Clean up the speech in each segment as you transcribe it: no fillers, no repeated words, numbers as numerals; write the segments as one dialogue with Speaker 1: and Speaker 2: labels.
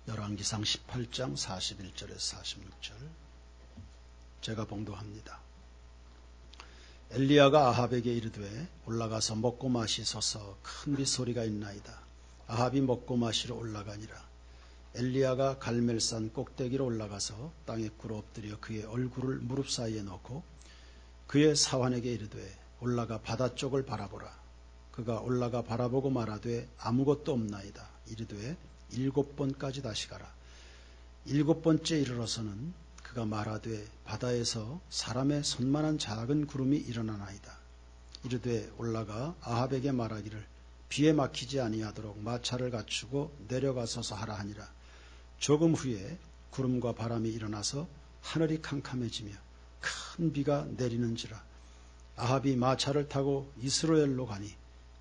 Speaker 1: 열왕기상 18장 41절에서 46절 제가 봉독합니다. 엘리야가 아합에게 이르되 올라가서 먹고 마시소서 큰 빗소리가 있나이다. 아합이 먹고 마시러 올라가니라. 엘리야가 갈멜산 꼭대기로 올라가서 땅에 꿇어 엎드려 그의 얼굴을 무릎 사이에 넣고 그의 사환에게 이르되 올라가 바다 쪽을 바라보라. 그가 올라가 바라보고 말하되 아무것도 없나이다. 이르되 7번까지 다시 가라. 7번째 이르러서는 그가 말하되 바다에서 사람의 손만한 작은 구름이 일어나나이다. 이르되 올라가 아합에게 말하기를 비에 막히지 아니하도록 마차를 갖추고 내려가서서 하라 하니라. 조금 후에 구름과 바람이 일어나서 하늘이 캄캄해지며 큰 비가 내리는지라. 아합이 마차를 타고 이스라엘로 가니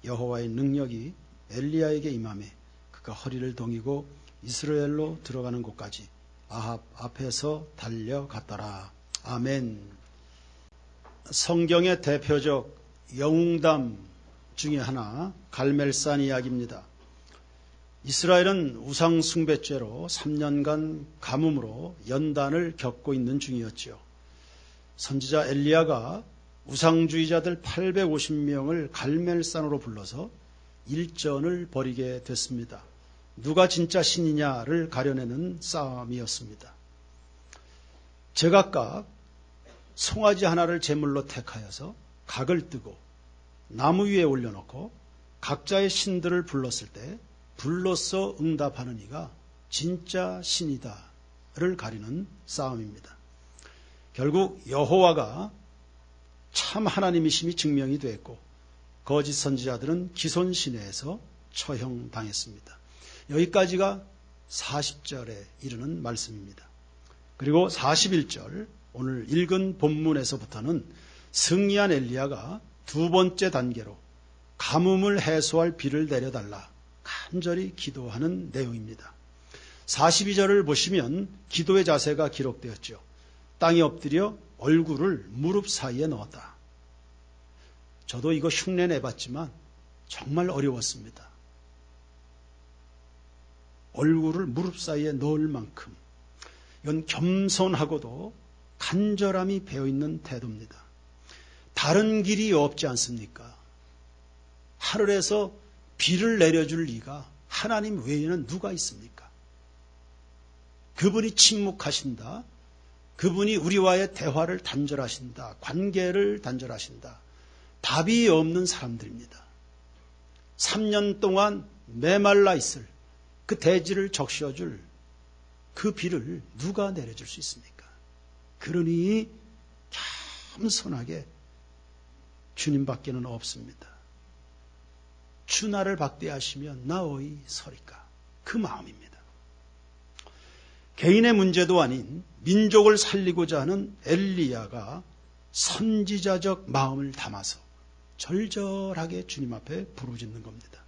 Speaker 1: 여호와의 능력이 엘리야에게 임하매 그가 허리를 동이고 이스라엘로 들어가는 곳까지 아합 앞에서 달려갔더라. 아멘. 성경의 대표적 영웅담 중에 하나 갈멜산 이야기입니다. 이스라엘은 우상숭배죄로 3년간 가뭄으로 연단을 겪고 있는 중이었지요. 선지자 엘리야가 우상주의자들 850명을 갈멜산으로 불러서 일전을 벌이게 됐습니다. 누가 진짜 신이냐를 가려내는 싸움이었습니다. 제각각 송아지 하나를 제물로 택하여서 각을 뜨고 나무 위에 올려놓고 각자의 신들을 불렀을 때 불로써 응답하는 이가 진짜 신이다를 가리는 싸움입니다. 결국 여호와가 참 하나님이심이 증명이 됐고 거짓 선지자들은 기손 시내에서 처형당했습니다. 여기까지가 40절에 이르는 말씀입니다. 그리고 41절 오늘 읽은 본문에서부터는 승리한 엘리야가 두 번째 단계로 가뭄을 해소할 비를 내려달라 간절히 기도하는 내용입니다. 42절을 보시면 기도의 자세가 기록되었죠. 땅에 엎드려 얼굴을 무릎 사이에 넣었다. 저도 이거 흉내 내봤지만 정말 어려웠습니다. 얼굴을 무릎 사이에 넣을 만큼 이건 겸손하고도 간절함이 배어있는 태도입니다. 다른 길이 없지 않습니까? 하늘에서 비를 내려줄 리가 하나님 외에는 누가 있습니까? 그분이 침묵하신다. 그분이 우리와의 대화를 단절하신다. 관계를 단절하신다. 답이 없는 사람들입니다. 3년 동안 메말라 있을 그 대지를 적셔줄 그 비를 누가 내려줄 수 있습니까? 그러니 겸손하게 주님밖에는 없습니다. 주 나를 박대하시면 나 어이 서리까? 그 마음입니다. 개인의 문제도 아닌 민족을 살리고자 하는 엘리야가 선지자적 마음을 담아서 절절하게 주님 앞에 부르짖는 겁니다.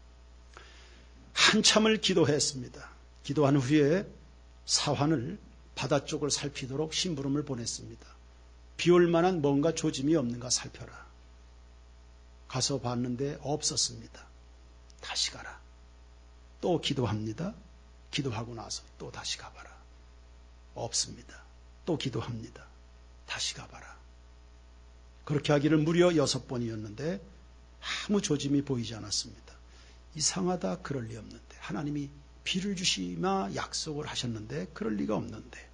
Speaker 1: 한참을 기도했습니다. 기도한 후에 사환을 바다 쪽을 살피도록 심부름을 보냈습니다. 비 올 만한 뭔가 조짐이 없는가 살펴라. 가서 봤는데 없었습니다. 다시 가라. 또 기도합니다. 기도하고 나서 또 다시 가봐라. 없습니다. 또 기도합니다. 다시 가봐라. 그렇게 하기를 무려 6번이었는데 아무 조짐이 보이지 않았습니다. 이상하다. 그럴 리 없는데 하나님이 비를 주시마 약속을 하셨는데 그럴 리가 없는데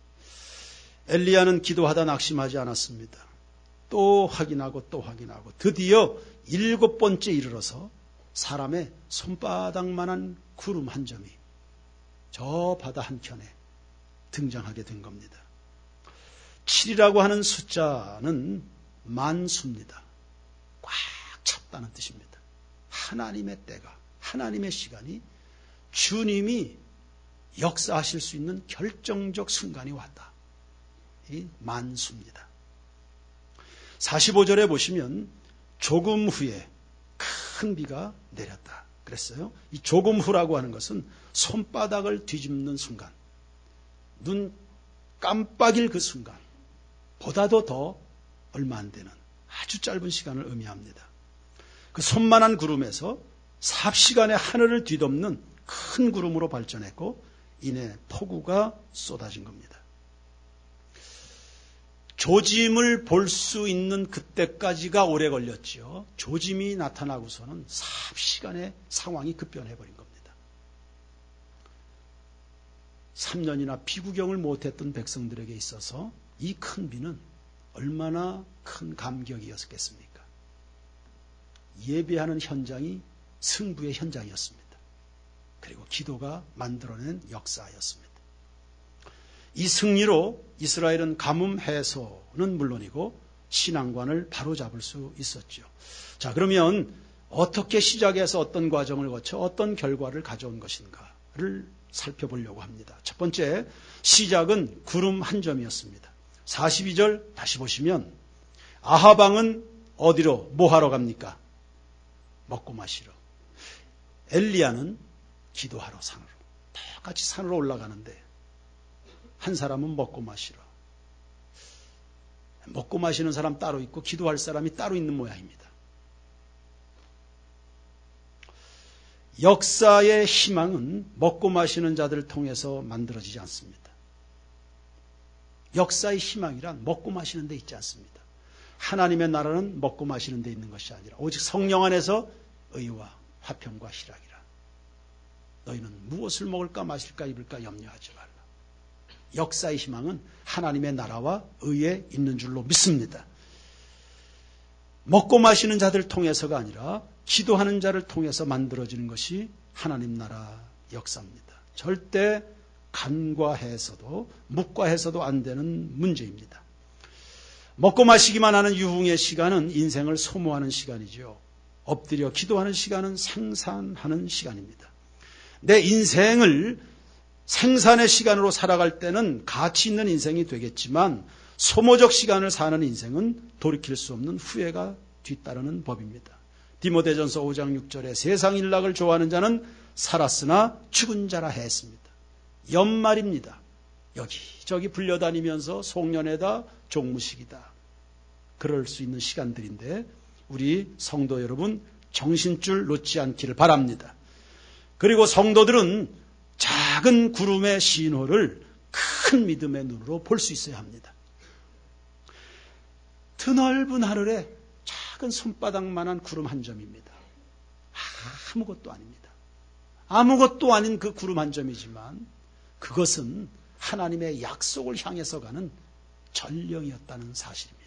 Speaker 1: 엘리야는 기도하다 낙심하지 않았습니다. 또 확인하고 또 확인하고 드디어 7번째 이르러서 사람의 손바닥만한 구름 한 점이 저 바다 한켠에 등장하게 된 겁니다. 7이라고 하는 숫자는 만수입니다. 꽉 찼다는 뜻입니다. 하나님의 때가, 하나님의 시간이 주님이 역사하실 수 있는 결정적 순간이 왔다. 이 만수입니다. 45절에 보시면 조금 후에 큰 비가 내렸다 그랬어요. 이 조금 후라고 하는 것은 손바닥을 뒤집는 순간, 눈 깜빡일 그 순간 보다도 더 얼마 안 되는 아주 짧은 시간을 의미합니다. 그 손만한 구름에서 삽시간에 하늘을 뒤덮는 큰 구름으로 발전했고 인해 폭우가 쏟아진 겁니다. 조짐을 볼 수 있는 그때까지가 오래 걸렸지요. 조짐이 나타나고서는 삽시간에 상황이 급변해버린 겁니다. 3년이나 비구경을 못했던 백성들에게 있어서 이 큰 비는 얼마나 큰 감격이었겠습니까? 예배하는 현장이 승부의 현장이었습니다. 그리고 기도가 만들어낸 역사였습니다. 이 승리로 이스라엘은 가뭄 해소는 물론이고 신앙관을 바로잡을 수 있었죠. 자, 그러면 어떻게 시작해서 어떤 과정을 거쳐 어떤 결과를 가져온 것인가를 살펴보려고 합니다. 첫 번째, 시작은 구름 한 점이었습니다. 42절 다시 보시면 아합 왕은 어디로 뭐하러 갑니까? 먹고 마시러. 엘리야는 기도하러 산으로. 똑같이 산으로 올라가는데 한 사람은 먹고 마시러. 먹고 마시는 사람 따로 있고 기도할 사람이 따로 있는 모양입니다. 역사의 희망은 먹고 마시는 자들을 통해서 만들어지지 않습니다. 역사의 희망이란 먹고 마시는 데 있지 않습니다. 하나님의 나라는 먹고 마시는 데 있는 것이 아니라 오직 성령 안에서 의와 화평과 희락이라. 너희는 무엇을 먹을까 마실까 입을까 염려하지 말라. 역사의 희망은 하나님의 나라와 의에 있는 줄로 믿습니다. 먹고 마시는 자들을 통해서가 아니라 기도하는 자를 통해서 만들어지는 것이 하나님 나라 역사입니다. 절대 간과해서도 묵과해서도 안 되는 문제입니다. 먹고 마시기만 하는 유흥의 시간은 인생을 소모하는 시간이죠. 엎드려 기도하는 시간은 생산하는 시간입니다. 내 인생을 생산의 시간으로 살아갈 때는 가치 있는 인생이 되겠지만 소모적 시간을 사는 인생은 돌이킬 수 없는 후회가 뒤따르는 법입니다. 디모데전서 5장 6절에 세상 일락을 좋아하는 자는 살았으나 죽은 자라 했습니다. 연말입니다. 여기저기 불려다니면서 송년회다 종무식이다. 그럴 수 있는 시간들인데 우리 성도 여러분 정신줄 놓지 않기를 바랍니다. 그리고 성도들은 작은 구름의 신호를 큰 믿음의 눈으로 볼 수 있어야 합니다. 드넓은 하늘에 작은 손바닥만한 구름 한 점입니다. 아무것도 아닙니다. 아무것도 아닌 그 구름 한 점이지만 그것은 하나님의 약속을 향해서 가는 전령이었다는 사실입니다.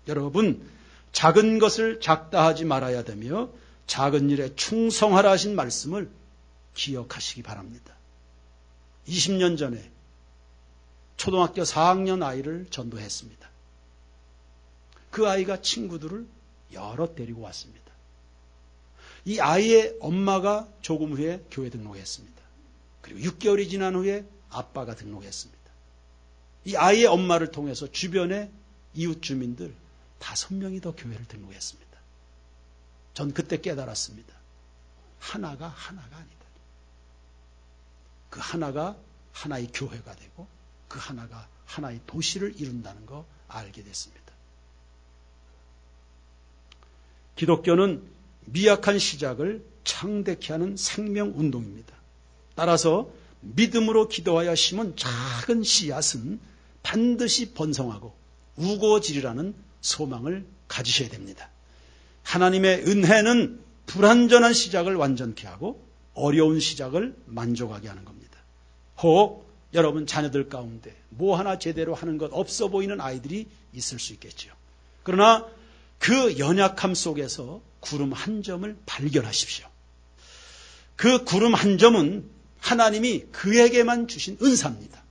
Speaker 1: 여러분, 작은 것을 작다 하지 말아야 되며 작은 일에 충성하라 하신 말씀을 기억하시기 바랍니다. 20년 전에 초등학교 4학년 아이를 전도했습니다. 그 아이가 친구들을 여럿 데리고 왔습니다. 이 아이의 엄마가 조금 후에 교회 등록했습니다. 그리고 6개월이 지난 후에 아빠가 등록했습니다. 이 아이의 엄마를 통해서 주변의 이웃 주민들 5명이 더 교회를 등록했습니다. 전 그때 깨달았습니다. 하나가 아니다. 그 하나가 하나의 교회가 되고 그 하나가 하나의 도시를 이룬다는 거 알게 됐습니다. 기독교는 미약한 시작을 창대케 하는 생명운동입니다. 따라서 믿음으로 기도하여 심은 작은 씨앗은 반드시 번성하고 우거지리라는 소망을 가지셔야 됩니다. 하나님의 은혜는 불완전한 시작을 완전케 하고 어려운 시작을 만족하게 하는 겁니다. 혹 여러분 자녀들 가운데 뭐 하나 제대로 하는 것 없어 보이는 아이들이 있을 수 있겠죠. 그러나 그 연약함 속에서 구름 한 점을 발견하십시오. 그 구름 한 점은 하나님이 그에게만 주신 은사입니다.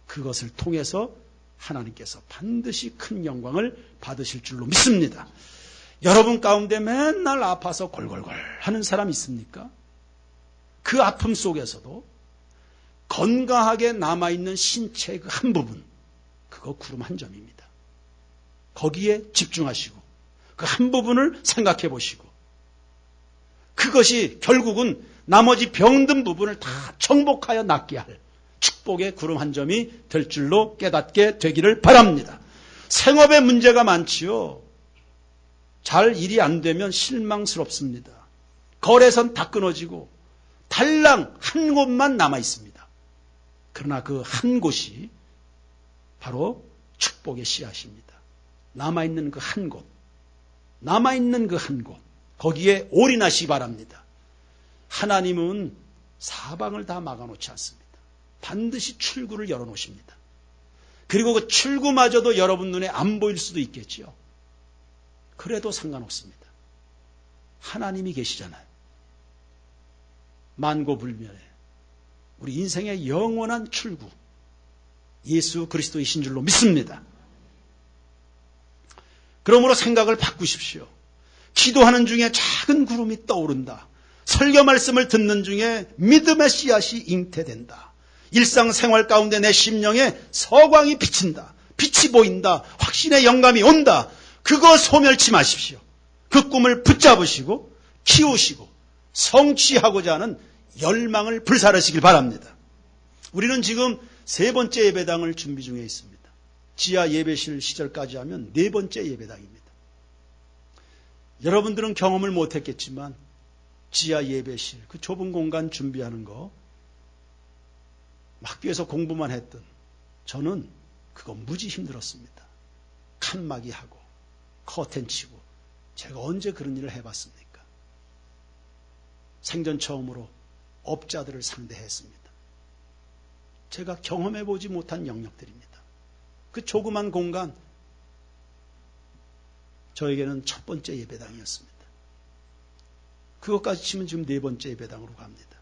Speaker 1: 그것을 통해서 하나님께서 반드시 큰 영광을 받으실 줄로 믿습니다. 여러분 가운데 맨날 아파서 골골골 하는 사람 있습니까? 그 아픔 속에서도 건강하게 남아있는 신체의 그 한 부분, 그거 구름 한 점입니다. 거기에 집중하시고 그 한 부분을 생각해 보시고 그것이 결국은 나머지 병든 부분을 다 정복하여 낫게 할 축복의 구름 한 점이 될 줄로 깨닫게 되기를 바랍니다. 생업에 문제가 많지요. 잘 일이 안 되면 실망스럽습니다. 거래선 다 끊어지고 달랑 한 곳만 남아 있습니다. 그러나 그 한 곳이 바로 축복의 씨앗입니다. 남아있는 그 한 곳, 남아있는 그 한 곳, 거기에 올인하시기 바랍니다. 하나님은 사방을 다 막아놓지 않습니다. 반드시 출구를 열어놓으십니다. 그리고 그 출구마저도 여러분 눈에 안 보일 수도 있겠지요. 그래도 상관없습니다. 하나님이 계시잖아요. 만고불변에 우리 인생의 영원한 출구, 예수 그리스도이신 줄로 믿습니다. 그러므로 생각을 바꾸십시오. 기도하는 중에 작은 구름이 떠오른다. 설교 말씀을 듣는 중에 믿음의 씨앗이 잉태된다. 일상생활 가운데 내 심령에 서광이 비친다. 빛이 보인다. 확신의 영감이 온다. 그거 소멸치 마십시오. 그 꿈을 붙잡으시고 키우시고 성취하고자 하는 열망을 불사르시길 바랍니다. 우리는 지금 3번째 예배당을 준비 중에 있습니다. 지하 예배실 시절까지 하면 4번째 예배당입니다. 여러분들은 경험을 못했겠지만 지하 예배실, 그 좁은 공간 준비하는 거 학교에서 공부만 했던 저는 그거 무지 힘들었습니다. 칸막이 하고 커튼 치고 제가 언제 그런 일을 해봤습니까? 생전 처음으로 업자들을 상대했습니다. 제가 경험해보지 못한 영역들입니다. 그 조그만 공간, 저에게는 첫 번째 예배당이었습니다. 그것까지 치면 지금 4번째 예배당으로 갑니다.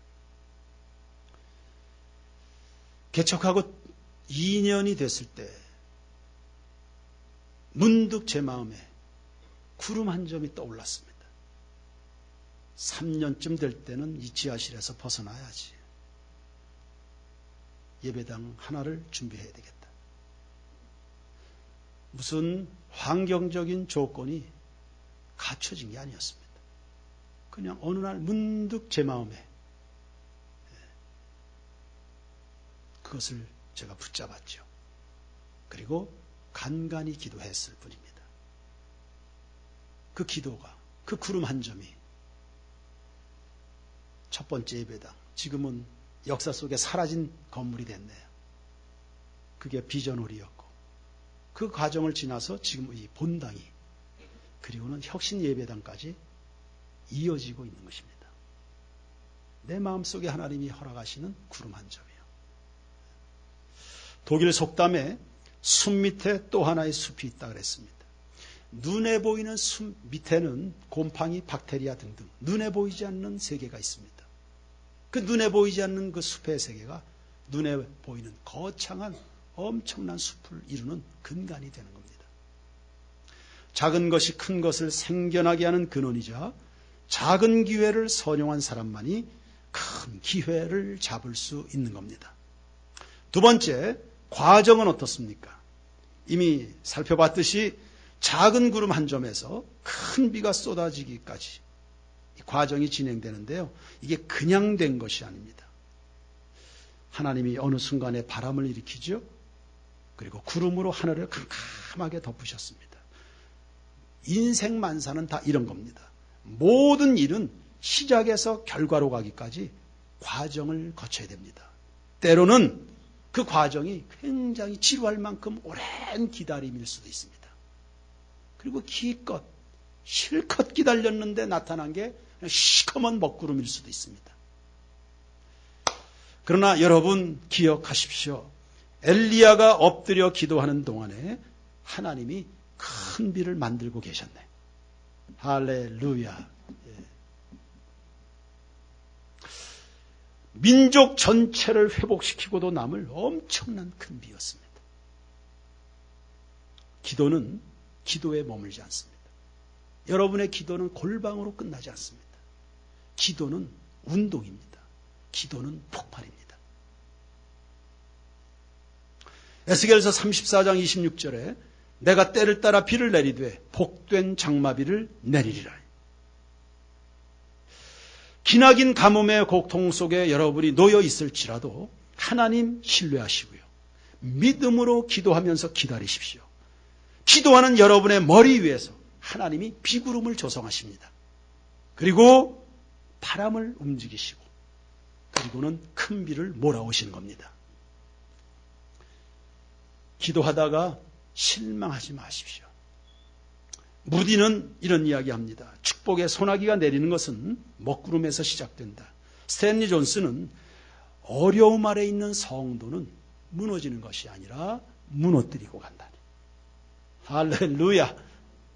Speaker 1: 개척하고 2년이 됐을 때 문득 제 마음에 구름 한 점이 떠올랐습니다. 3년쯤 될 때는 이 지하실에서 벗어나야지. 예배당 하나를 준비해야 되겠다. 무슨 환경적인 조건이 갖춰진 게 아니었습니다. 그냥 어느 날 문득 제 마음에 그것을 제가 붙잡았죠. 그리고 간간히 기도했을 뿐입니다. 그 기도가, 그 구름 한 점이 첫 번째 예배당, 지금은 역사 속에 사라진 건물이 됐네요. 그게 비전홀이었고 그 과정을 지나서 지금 이 본당이 그리고는 혁신 예배당까지 이어지고 있는 것입니다. 내 마음속에 하나님이 허락하시는 구름 한 점이요. 독일 속담에 숲 밑에 또 하나의 숲이 있다 그랬습니다. 눈에 보이는 숲 밑에는 곰팡이, 박테리아 등등 눈에 보이지 않는 세계가 있습니다. 그 눈에 보이지 않는 그 숲의 세계가 눈에 보이는 거창한 엄청난 숲을 이루는 근간이 되는 겁니다. 작은 것이 큰 것을 생겨나게 하는 근원이자 작은 기회를 선용한 사람만이 큰 기회를 잡을 수 있는 겁니다. 두 번째, 과정은 어떻습니까? 이미 살펴봤듯이 작은 구름 한 점에서 큰 비가 쏟아지기까지 이 과정이 진행되는데요. 이게 그냥 된 것이 아닙니다. 하나님이 어느 순간에 바람을 일으키죠. 그리고 구름으로 하늘을 캄캄하게 덮으셨습니다. 인생 만사는 다 이런 겁니다. 모든 일은 시작에서 결과로 가기까지 과정을 거쳐야 됩니다. 때로는 그 과정이 굉장히 지루할 만큼 오랜 기다림일 수도 있습니다. 그리고 기껏 실컷 기다렸는데 나타난 게 그냥 시커먼 먹구름일 수도 있습니다. 그러나 여러분 기억하십시오. 엘리야가 엎드려 기도하는 동안에 하나님이 큰 비를 만들고 계셨네. 할렐루야. 민족 전체를 회복시키고도 남을 엄청난 큰 비였습니다. 기도는 기도에 머물지 않습니다. 여러분의 기도는 골방으로 끝나지 않습니다. 기도는 운동입니다. 기도는 폭발입니다. 에스겔서 34장 26절에 내가 때를 따라 비를 내리되 복된 장마비를 내리리라. 기나긴 가뭄의 고통 속에 여러분이 놓여 있을지라도 하나님 신뢰하시고요. 믿음으로 기도하면서 기다리십시오. 기도하는 여러분의 머리 위에서 하나님이 비구름을 조성하십니다. 그리고 바람을 움직이시고 그리고는 큰 비를 몰아오시는 겁니다. 기도하다가 실망하지 마십시오. 무디는 이런 이야기합니다. 축복의 소나기가 내리는 것은 먹구름에서 시작된다. 스탠리 존스는 어려움 아래 있는 성도는 무너지는 것이 아니라 무너뜨리고 간다니. 할렐루야.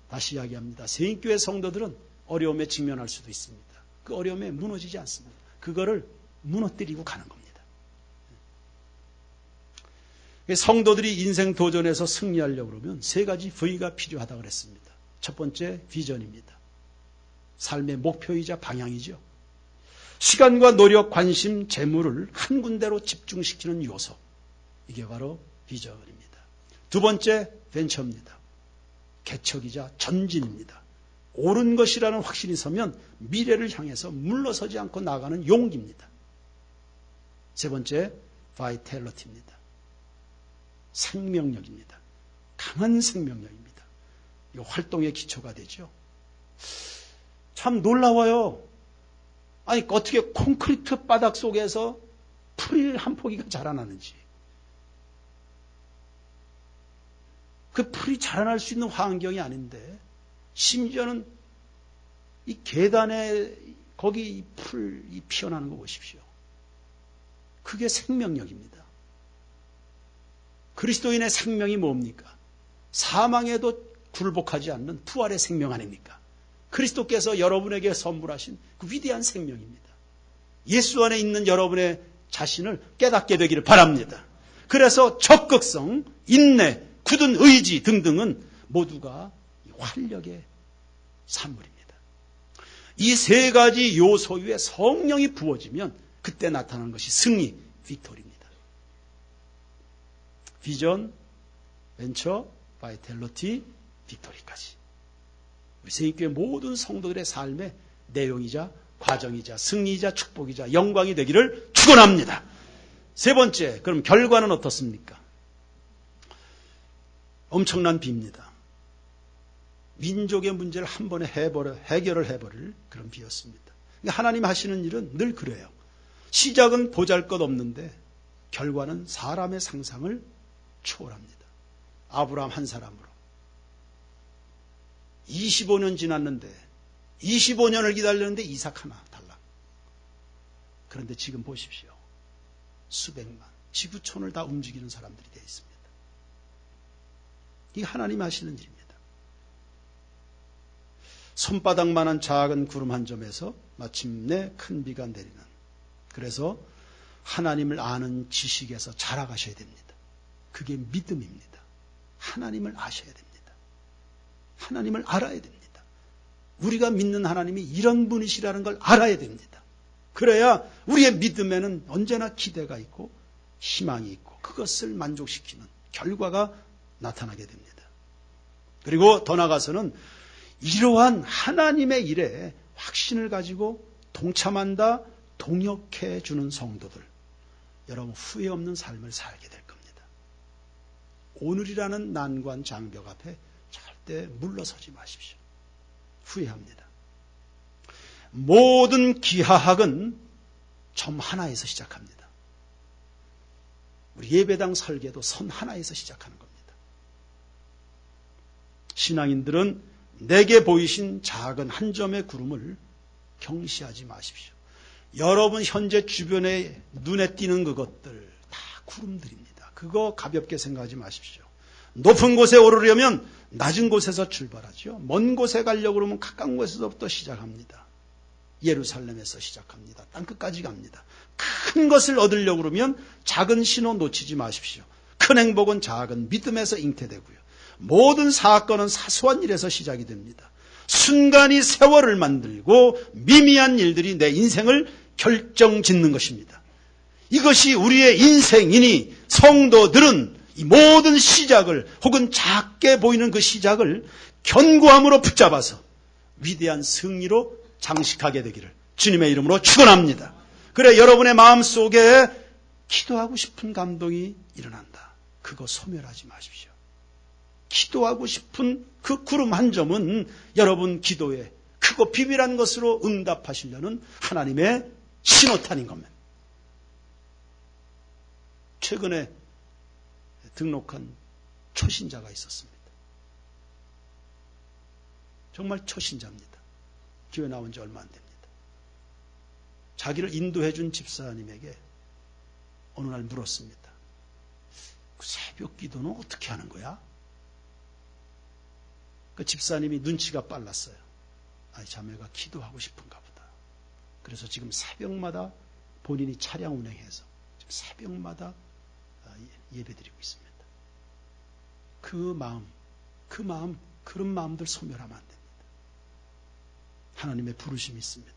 Speaker 1: 다시 이야기합니다. 세인교회 성도들은 어려움에 직면할 수도 있습니다. 그 어려움에 무너지지 않습니다. 그거를 무너뜨리고 가는 겁니다. 성도들이 인생 도전에서 승리하려고 그러면 세 가지 V가 필요하다고 그랬습니다. 첫 번째, 비전입니다. 삶의 목표이자 방향이죠. 시간과 노력, 관심, 재물을 한 군데로 집중시키는 요소. 이게 바로 비전입니다. 두 번째, 벤처입니다. 개척이자 전진입니다. 옳은 것이라는 확신이 서면 미래를 향해서 물러서지 않고 나가는 용기입니다. 세 번째, 바이텔러티입니다. 생명력입니다. 강한 생명력입니다. 이 활동의 기초가 되죠. 참 놀라워요. 아니 어떻게 콘크리트 바닥 속에서 풀 한 포기가 자라나는지. 그 풀이 자라날 수 있는 환경이 아닌데 심지어는 이 계단에 거기 풀이 피어나는 거 보십시오. 그게 생명력입니다. 그리스도인의 생명이 뭡니까? 사망에도 굴복하지 않는 부활의 생명 아닙니까? 그리스도께서 여러분에게 선물하신 그 위대한 생명입니다. 예수 안에 있는 여러분의 자신을 깨닫게 되기를 바랍니다. 그래서 적극성, 인내, 굳은 의지 등등은 모두가 활력의 산물입니다. 이 세 가지 요소 위에 성령이 부어지면 그때 나타나는 것이 승리, 빅토리입니다. 비전, 벤처, 바이텔러티, 빅토리까지. 우리 세인교회 모든 성도들의 삶의 내용이자 과정이자 승리이자 축복이자 영광이 되기를 축원합니다. 세 번째, 그럼 결과는 어떻습니까? 엄청난 비입니다. 민족의 문제를 한 번에 해결을 해버릴 그런 비였습니다. 하나님 하시는 일은 늘 그래요. 시작은 보잘것없는데 결과는 사람의 상상을 초월합니다. 아브라함 한 사람으로 25년 지났는데 25년을 기다렸는데 이삭 하나 달라. 그런데 지금 보십시오. 수백만, 지구촌을 다 움직이는 사람들이 되어 있습니다. 이게 하나님 하시는 일입니다. 손바닥만한 작은 구름 한 점에서 마침내 큰 비가 내리는. 그래서 하나님을 아는 지식에서 자라가셔야 됩니다. 그게 믿음입니다. 하나님을 아셔야 됩니다. 하나님을 알아야 됩니다. 우리가 믿는 하나님이 이런 분이시라는 걸 알아야 됩니다. 그래야 우리의 믿음에는 언제나 기대가 있고 희망이 있고 그것을 만족시키는 결과가 나타나게 됩니다. 그리고 더 나아가서는 이러한 하나님의 일에 확신을 가지고 동참한다, 동역해 주는 성도들, 여러분 후회 없는 삶을 살게 될 겁니다. 오늘이라는 난관 장벽 앞에 절대 물러서지 마십시오. 후회합니다. 모든 기하학은 점 하나에서 시작합니다. 우리 예배당 설계도 선 하나에서 시작하는 겁니다. 신앙인들은 내게 보이신 작은 한 점의 구름을 경시하지 마십시오. 여러분 현재 주변에 눈에 띄는 그것들 다 구름들입니다. 그거 가볍게 생각하지 마십시오. 높은 곳에 오르려면 낮은 곳에서 출발하죠. 먼 곳에 가려고 그러면 가까운 곳에서부터 시작합니다. 예루살렘에서 시작합니다. 땅끝까지 갑니다. 큰 것을 얻으려고 그러면 작은 신호 놓치지 마십시오. 큰 행복은 작은 믿음에서 잉태되고요. 모든 사건은 사소한 일에서 시작이 됩니다. 순간이 세월을 만들고 미미한 일들이 내 인생을 결정짓는 것입니다. 이것이 우리의 인생이니 성도들은 이 모든 시작을 혹은 작게 보이는 그 시작을 견고함으로 붙잡아서 위대한 승리로 장식하게 되기를 주님의 이름으로 축원합니다. 그래 여러분의 마음속에 기도하고 싶은 감동이 일어난다. 그거 소멸하지 마십시오. 기도하고 싶은 그 구름 한 점은 여러분 기도에 크고 비밀한 것으로 응답하시려는 하나님의 신호탄인 겁니다. 최근에 등록한 초신자가 있었습니다. 정말 초신자입니다. 교회 나온 지 얼마 안 됩니다. 자기를 인도해 준 집사님에게 어느 날 물었습니다. 그 새벽 기도는 어떻게 하는 거야? 그 집사님이 눈치가 빨랐어요. 자매가 기도하고 싶은가 보다. 그래서 지금 새벽마다 본인이 차량 운행해서 지금 새벽마다 예배드리고 있습니다. 그런 마음들 소멸하면 안 됩니다. 하나님의 부르심이 있습니다.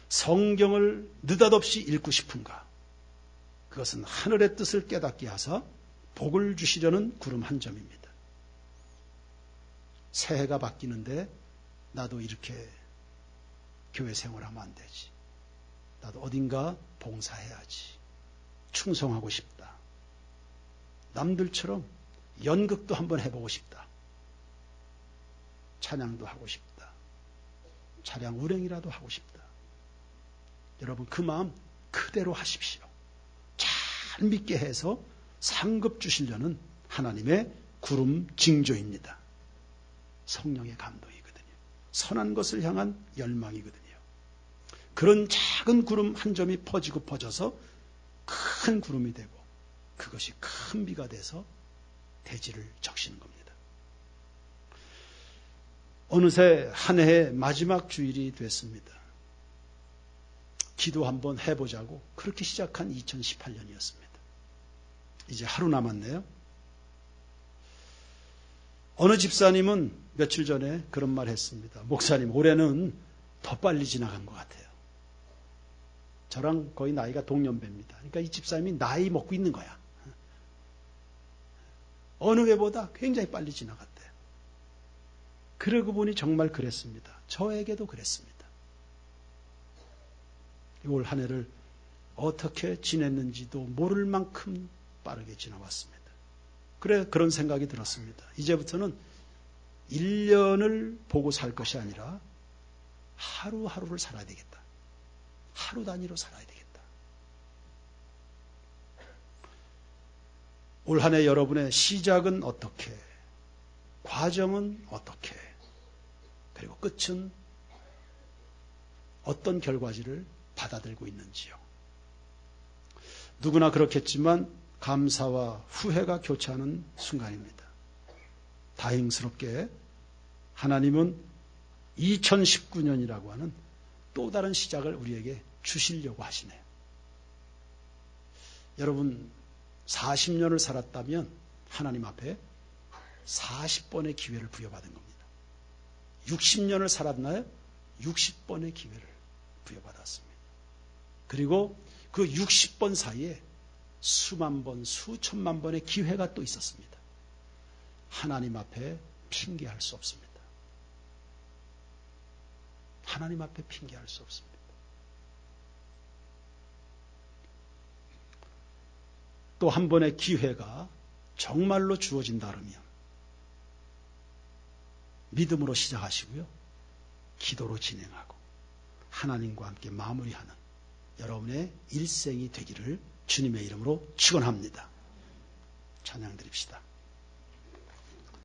Speaker 1: 성경을 느닷없이 읽고 싶은가? 그것은 하늘의 뜻을 깨닫게 하사 복을 주시려는 구름 한 점입니다. 새해가 바뀌는데 나도 이렇게 교회 생활하면 안 되지. 나도 어딘가 봉사해야지. 충성하고 싶다. 남들처럼 연극도 한번 해보고 싶다. 찬양도 하고 싶다. 차량 운행이라도 하고 싶다. 여러분 그 마음 그대로 하십시오. 잘 믿게 해서 상급 주시려는 하나님의 구름 징조입니다. 성령의 감동이거든요. 선한 것을 향한 열망이거든요. 그런 작은 구름 한 점이 퍼지고 퍼져서 큰 구름이 되고 그것이 큰 비가 돼서 대지를 적시는 겁니다. 어느새 한 해의 마지막 주일이 됐습니다. 기도 한번 해보자고 그렇게 시작한 2018년이었습니다. 이제 하루 남았네요. 어느 집사님은 며칠 전에 그런 말 했습니다. 목사님, 올해는 더 빨리 지나간 것 같아요. 저랑 거의 나이가 동년배입니다. 그러니까 이 집사님이 나이 먹고 있는 거야. 어느 해보다 굉장히 빨리 지나갔대요. 그러고 보니 정말 그랬습니다. 저에게도 그랬습니다. 올 한 해를 어떻게 지냈는지도 모를 만큼 빠르게 지나왔습니다. 그런 생각이 들었습니다. 이제부터는 1년을 보고 살 것이 아니라 하루하루를 살아야 되겠다. 하루 단위로 살아야 되겠다. 올 한 해 여러분의 시작은 어떻게, 과정은 어떻게, 그리고 끝은 어떤 결과지를 받아들고 있는지요. 누구나 그렇겠지만 감사와 후회가 교차하는 순간입니다. 다행스럽게 하나님은 2019년이라고 하는 또 다른 시작을 우리에게 주시려고 하시네요. 여러분 40년을 살았다면 하나님 앞에 40번의 기회를 부여받은 겁니다. 60년을 살았나요? 60번의 기회를 부여받았습니다. 그리고 그 60번 사이에 수만 번, 수천만 번의 기회가 또 있었습니다. 하나님 앞에 핑계할 수 없습니다. 하나님 앞에 핑계할 수 없습니다. 또 한 번의 기회가 정말로 주어진다 그러면 믿음으로 시작하시고요. 기도로 진행하고 하나님과 함께 마무리하는 여러분의 일생이 되기를 주님의 이름으로 축원합니다. 찬양 드립시다.